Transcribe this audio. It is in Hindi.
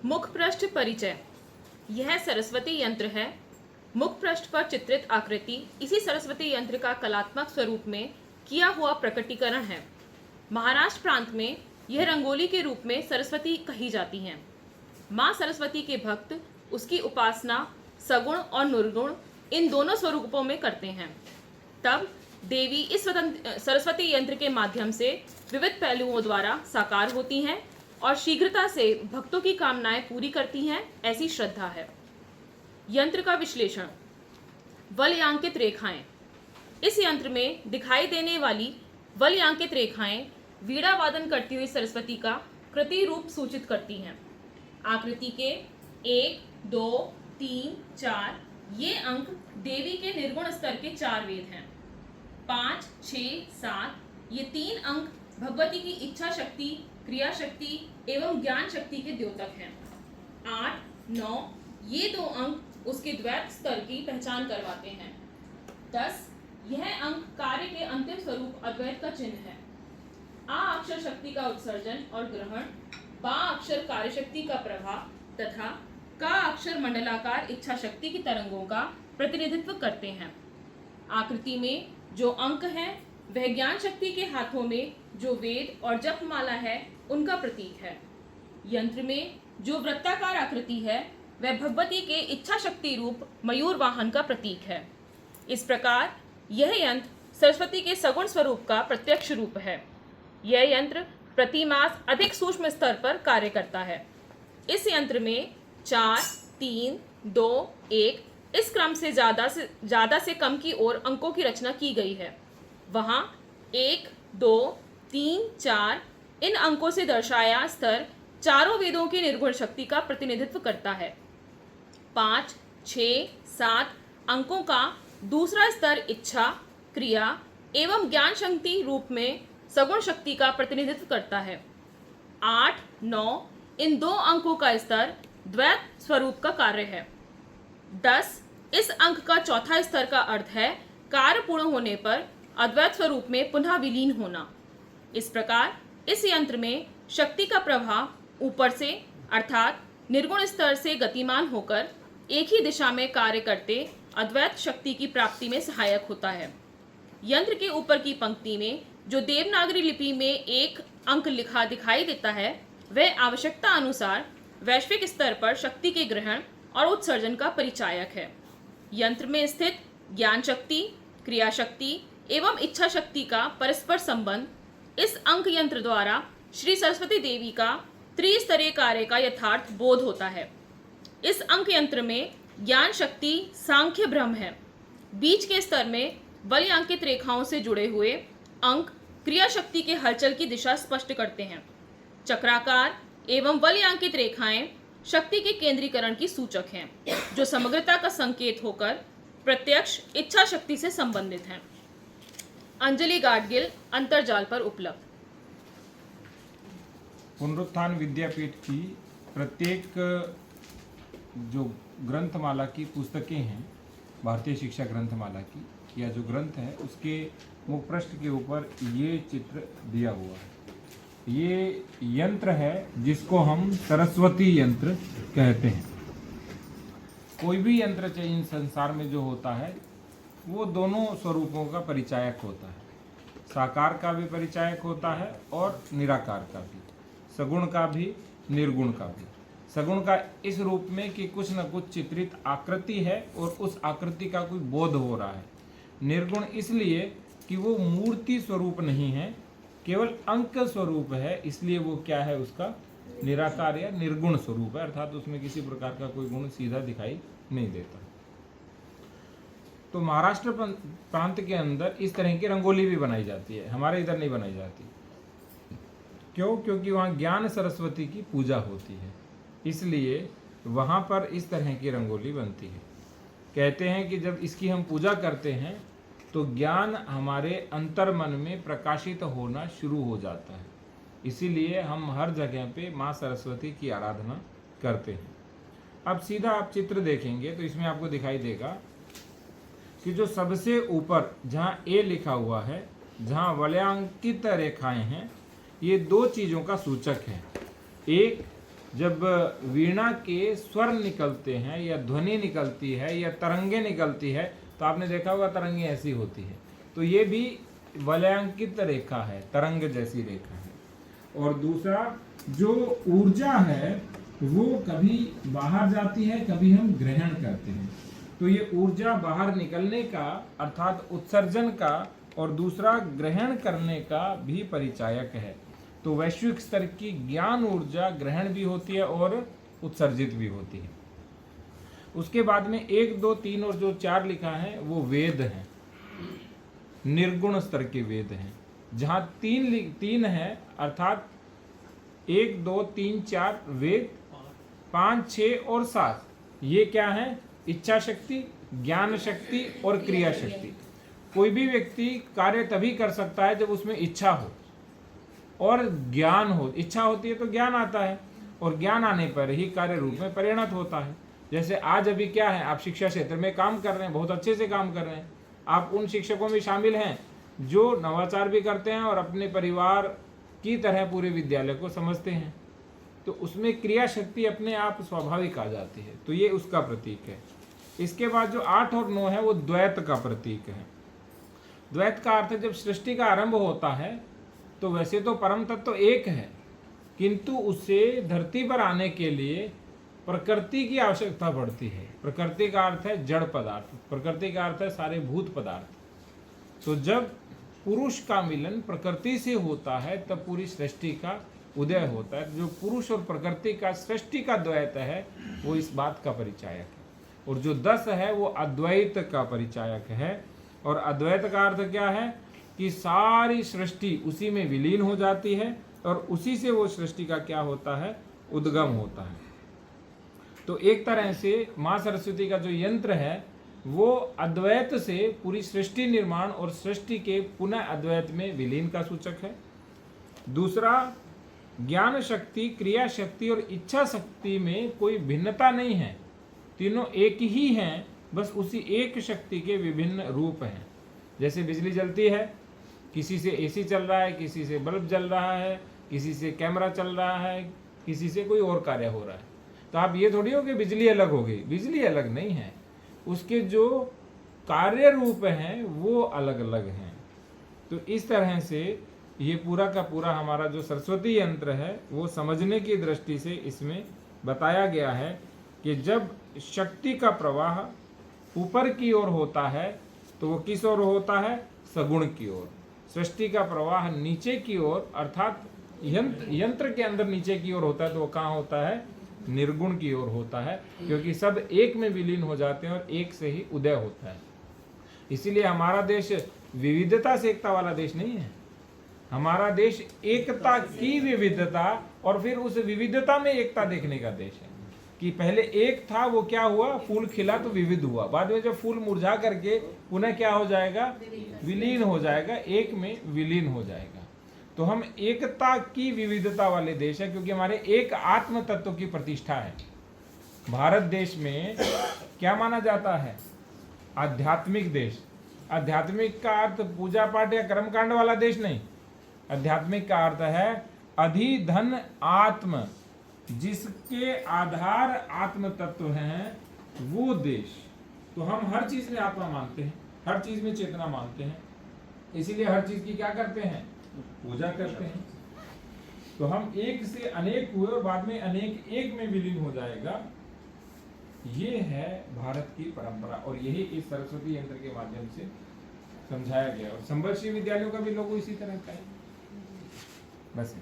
मुख पृष्ठ परिचय। यह सरस्वती यंत्र है। मुख पृष्ठ पर चित्रित आकृति इसी सरस्वती यंत्र का कलात्मक स्वरूप में किया हुआ प्रकटीकरण है। महाराष्ट्र प्रांत में यह रंगोली के रूप में सरस्वती कही जाती हैं। माँ सरस्वती के भक्त उसकी उपासना सगुण और निर्गुण इन दोनों स्वरूपों में करते हैं। तब देवी इस सरस्वती यंत्र के माध्यम से विविध पहलुओं द्वारा साकार होती हैं और शीघ्रता से भक्तों की कामनाएं पूरी करती हैं, ऐसी श्रद्धा है। यंत्र का विश्लेषण। वलयांकित रेखाएं। इस यंत्र में दिखाई देने वाली वलयांकित रेखाएं वीणा वादन करती हुई सरस्वती का कृति रूप सूचित करती हैं। आकृति के 1, 2, 3, 4 ये अंक देवी के निर्गुण स्तर के 4 वेद हैं। 5, 6, 7 ये 3 अंक भगवती की इच्छा शक्ति, क्रिया शक्ति एवं ज्ञान शक्ति के द्योतक हैं। 8, 9 ये 2 अंक उसके द्वैत स्तर की पहचान करवाते हैं। 10 यह अंक कार्य के अंतिम स्वरूप अद्वैत का चिन्ह है। आ अक्षर शक्ति का उत्सर्जन और ग्रहण, बा अक्षर कार्य शक्ति का प्रभाव तथा का अक्षर मंडलाकार इच्छा शक्ति की तरंगों का प्रतिनिधित्व करते हैं। आकृति में जो अंक है वह ज्ञान शक्ति के हाथों में जो वेद और जपमाला है उनका प्रतीक है। यंत्र में जो वृत्ताकार आकृति है वह भगवती के इच्छा शक्ति रूप मयूर वाहन का प्रतीक है। इस प्रकार यह यंत्र सरस्वती के सगुण स्वरूप का प्रत्यक्ष रूप है। यह यंत्र प्रतिमास अधिक सूक्ष्म स्तर पर कार्य करता है। इस यंत्र में 4, 3, 2, 1 इस क्रम से ज़्यादा से कम की ओर अंकों की रचना की गई है। वहाँ 1, 2, 3, 4 इन अंकों से दर्शाया स्तर चारों वेदों की निर्गुण शक्ति का प्रतिनिधित्व करता है। 5, 6, 7 अंकों का दूसरा स्तर इच्छा, क्रिया एवं ज्ञान शक्ति रूप में सगुण शक्ति का प्रतिनिधित्व करता है। 8, 9 इन 2 अंकों का स्तर द्वैत स्वरूप का कार्य है। 10 इस अंक का चौथा स्तर का अर्थ है कार्य पूर्ण होने पर अद्वैत स्वरूप में पुनः विलीन होना। इस प्रकार इस यंत्र में शक्ति का प्रवाह ऊपर से अर्थात निर्गुण स्तर से गतिमान होकर एक ही दिशा में कार्य करते अद्वैत शक्ति की प्राप्ति में सहायक होता है। यंत्र के ऊपर की पंक्ति में जो देवनागरी लिपि में एक अंक लिखा दिखाई देता है वह आवश्यकता अनुसार वैश्विक स्तर पर शक्ति के ग्रहण और उत्सर्जन का परिचायक है। यंत्र में स्थित ज्ञान शक्ति, क्रिया शक्ति एवं इच्छा शक्ति का परस्पर संबंध इस अंक यंत्र द्वारा श्री सरस्वती देवी का त्रिस्तरीय कार्य का यथार्थ बोध होता है। इस अंक यंत्र में ज्ञान शक्ति सांख्य ब्रह्म है। बीच के स्तर में वलयांकित रेखाओं से जुड़े हुए अंक क्रिया शक्ति के हलचल की दिशा स्पष्ट करते हैं। चक्राकार एवं वलयांकित रेखाएं शक्ति के केंद्रीकरण की सूचक हैं, जो समग्रता का संकेत होकर प्रत्यक्ष इच्छा शक्ति से संबंधित हैं। अंजलि गाडगिल अंतर्जाल पर उपलब्ध। पुनरुत्थान विद्यापीठ की प्रत्येक जो ग्रंथमाला की पुस्तकें हैं, भारतीय शिक्षा ग्रंथमाला की या जो ग्रंथ है उसके मुख पृष्ठ के ऊपर ये चित्र दिया हुआ है। ये यंत्र है जिसको हम सरस्वती यंत्र कहते हैं। कोई भी यंत्र चाहिए इन संसार में जो होता है वो दोनों स्वरूपों का परिचायक होता है। साकार का भी परिचायक होता है और निराकार का भी, सगुण का भी, निर्गुण का भी। सगुण का इस रूप में कि कुछ न कुछ चित्रित आकृति है और उस आकृति का कोई बोध हो रहा है। निर्गुण इसलिए कि वो मूर्ति स्वरूप नहीं है, केवल अंक स्वरूप है, इसलिए वो क्या है, उसका निराकार या निर्गुण स्वरूप है, अर्थात उसमें किसी प्रकार का कोई गुण सीधा दिखाई नहीं देता। तो महाराष्ट्र प्रांत के अंदर इस तरह की रंगोली भी बनाई जाती है, हमारे इधर नहीं बनाई जाती। क्यों? क्योंकि वहाँ ज्ञान सरस्वती की पूजा होती है, इसलिए वहाँ पर इस तरह की रंगोली बनती है। कहते हैं कि जब इसकी हम पूजा करते हैं तो ज्ञान हमारे अंतर्मन में प्रकाशित होना शुरू हो जाता है, इसीलिए हम हर जगह पे माँ सरस्वती की आराधना करते हैं। अब सीधा आप चित्र देखेंगे तो इसमें आपको दिखाई देगा कि जो सबसे ऊपर जहाँ ए लिखा हुआ है, जहाँ वलयांकित रेखाएं हैं, ये 2 चीज़ों का सूचक है। एक जब वीणा के स्वर निकलते हैं या ध्वनि निकलती है या तरंगे निकलती है, तो आपने देखा होगा तरंगे ऐसी होती है, तो ये भी वलयांकित रेखा है, तरंग जैसी रेखा है। और दूसरा जो ऊर्जा है वो कभी बाहर जाती है, कभी हम ग्रहण करते हैं, तो ये ऊर्जा बाहर निकलने का अर्थात उत्सर्जन का और दूसरा ग्रहण करने का भी परिचायक है। तो वैश्विक स्तर की ज्ञान ऊर्जा ग्रहण भी होती है और उत्सर्जित भी होती है। उसके बाद में 1, 2, 3 और जो 4 लिखा है वो वेद हैं, निर्गुण स्तर के वेद हैं। जहाँ 3 है अर्थात 1, 2, 3, 4 वेद, 5, 6 और 7 ये क्या है? इच्छा शक्ति, ज्ञान शक्ति और क्रिया शक्ति। कोई भी व्यक्ति कार्य तभी कर सकता है जब उसमें इच्छा हो और ज्ञान हो। इच्छा होती है तो ज्ञान आता है और ज्ञान आने पर ही कार्य रूप में परिणत होता है। जैसे आज अभी क्या है, आप शिक्षा क्षेत्र में काम कर रहे हैं, बहुत अच्छे से काम कर रहे हैं। आप उन शिक्षकों में शामिल हैं जो नवाचार भी करते हैं और अपने परिवार की तरह पूरे विद्यालय को समझते हैं, तो उसमें क्रिया शक्ति अपने आप स्वाभाविक आ जाती है, तो ये उसका प्रतीक है। इसके बाद जो 8 और 9 है वो द्वैत का प्रतीक है। द्वैत का अर्थ है जब सृष्टि का आरंभ होता है तो वैसे तो परम तत्व एक है, किंतु उसे धरती पर आने के लिए प्रकृति की आवश्यकता पड़ती है। प्रकृति का अर्थ है जड़ पदार्थ, प्रकृति का अर्थ है सारे भूत पदार्थ। तो जब पुरुष का मिलन प्रकृति से होता है तब पूरी सृष्टि का उदय होता है। जो पुरुष और प्रकृति का सृष्टि का द्वैत है वो इस बात का परिचायक है। और जो 10 है वो अद्वैत का परिचायक है। और अद्वैत का अर्थ क्या है कि सारी सृष्टि उसी में विलीन हो जाती है और उसी से वो सृष्टि का क्या होता है? उद्गम होता है। तो एक तरह से माँ सरस्वती का जो यंत्र है वो अद्वैत से पूरी सृष्टि निर्माण और सृष्टि के पुनः अद्वैत में विलीन का सूचक है। दूसरा, ज्ञान शक्ति, क्रिया शक्ति और इच्छा शक्ति में कोई भिन्नता नहीं है, तीनों एक ही हैं, बस उसी एक शक्ति के विभिन्न रूप हैं। जैसे बिजली जलती है, किसी से एसी चल रहा है, किसी से बल्ब जल रहा है, किसी से कैमरा चल रहा है, किसी से कोई और कार्य हो रहा है। तो आप ये थोड़ी हो कि बिजली अलग हो गई, बिजली अलग नहीं है, उसके जो कार्य रूप हैं वो अलग अलग हैं। तो इस तरह से ये पूरा का पूरा हमारा जो सरस्वती यंत्र है वो समझने की दृष्टि से इसमें बताया गया है कि जब शक्ति का प्रवाह ऊपर की ओर होता है तो वो किस ओर होता है? सगुण की ओर। सृष्टि का प्रवाह नीचे की ओर अर्थात यंत्र के अंदर नीचे की ओर होता है तो वो कहाँ होता है? निर्गुण की ओर होता है, क्योंकि सब एक में विलीन हो जाते हैं और एक से ही उदय होता है। इसीलिए हमारा देश विविधता से एकता वाला देश नहीं है। हमारा देश एकता की विविधता और फिर उस विविधता में एकता देखने का देश है। कि पहले एक था, वो क्या हुआ? फूल खिला तो विविध हुआ, बाद में जब फूल मुरझा करके पुनः क्या हो जाएगा? विलीन हो जाएगा, एक में विलीन हो जाएगा। तो हम एकता की विविधता वाले देश है, क्योंकि हमारे एक आत्म तत्व की प्रतिष्ठा है। भारत देश में क्या माना जाता है? आध्यात्मिक देश। आध्यात्मिक का अर्थ पूजा पाठ या कर्मकांड वाला देश नहीं। आध्यात्मिक का अर्थ है अधिधन आत्म, जिसके आधार आत्म तत्व हैं वो देश। तो हम हर चीज में आत्मा मानते हैं, हर चीज में चेतना मानते हैं, इसीलिए हर चीज की क्या करते हैं? पूजा करते हैं। तो हम एक से अनेक हुए और बाद में अनेक एक में विलीन हो जाएगा। ये है भारत की परंपरा और यही इस सरस्वती यंत्र के माध्यम से समझाया गया। और संबल विद्यालयों का भी लोगो इसी तरह का है। बस